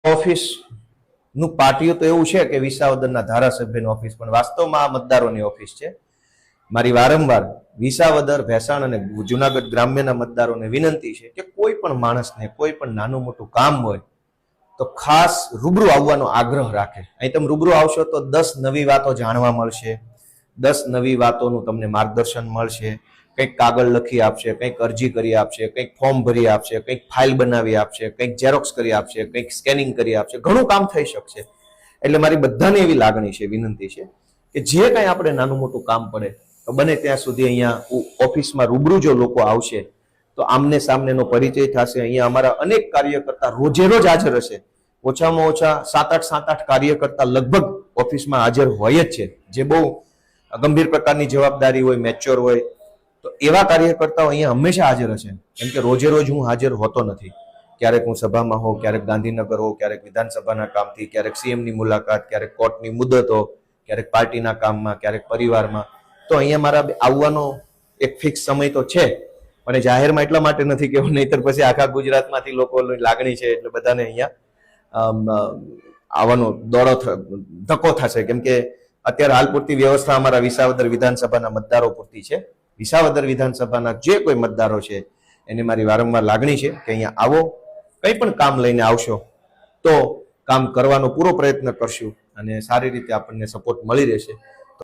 Office નું પાટિયું તો એવું છે કે વિસાવદરના ધારાસભ્યની ઓફિસ, પણ વાસ્તવમાં આ મતદારોની ઓફિસ છે. મારી વારંવાર વિસાવદર, ભેસાણ અને જુનાગઢ ગ્રામ્યના મતદારોને વિનંતી છે કે કોઈ પણ માણસને કોઈ પણ નાનું મોટું કામ હોય તો ખાસ રૂબરૂ આવવાનો આગ્રહ રાખે. અહીં તમે રૂબરૂ આવશો તો 10 નવી વાતો જાણવા મળશે, 10 નવી વાતોનું તમને માર્ગદર્શન મળશે. કંઈક કાગળ લખી આપશે, કંઈક અરજી કરી આપશે, કંઈક ફોર્મ ભરી આપશે, કંઈક ફાઇલ બનાવી આપશે, કંઈક ઝેરોક્સ કરી આપશે, કંઈક સ્કેનિંગ કરી આપશે. ઘણું કામ થઈ શકશે. એટલે મારી બધાને એવી લાગણી છે, વિનંતી છે કે જે કાંઈ આપણે નાનું મોટું કામ પડે તો બને ત્યાં સુધી અહીંયા ઓફિસમાં રૂબરૂ જો લોકો આવશે તો આમને સામનેનો પરિચય થશે. અહીંયા અમારા અનેક કાર્યકર્તા રોજે રોજ હાજર હશે. ઓછામાં ઓછા 7-8 કાર્યકર્તા લગભગ ઓફિસમાં હાજર હોય જ છે, જે બહુ ગંભીર પ્રકારની જવાબદારી હોય, મેચ્યોર હોય. તો એવા કાર્યકર્તાઓ અહીંયા હંમેશા હાજર હશે, કેમ કે રોજે રોજ હું હાજર હોતો નથી. ક્યારેક હું સભામાં હોઉં, ક્યારેક ગાંધીનગર હોઉં, ક્યારેક વિધાનસભાના કામથી, ક્યારેક સીએમની મુલાકાત, ક્યારેક કોર્ટની મુદતો, ક્યારેક પાર્ટીના કામમાં, ક્યારેક પરિવારમાં. તો અહીંયા મારા આવવાનો એક ફિક્સ સમય તો છે, પણ જાહેરમાં એટલા માટે નથી કે નહીતર પછી આખા ગુજરાતમાંથી લોકોની લાગણી છે એટલે બધાને અહીંયા આવવાનો ધક્કો થશે. કેમ કે અત્યારે હાલ પૂરતી વ્યવસ્થા અમારા વિસાવદર વિધાનસભાના મતદારો પૂરતી છે. વિસાવદર વિધાનસભાના જે કોઈ મતદારો છે એને મારી વારંવાર લાગણી છે કે અહીંયા આવો, કંઈ પણ કામ લઈને આવશો તો કામ કરવાનો પૂરો પ્રયત્ન કરશું અને સારી રીતે આપણને સપોર્ટ મળી રહેશે.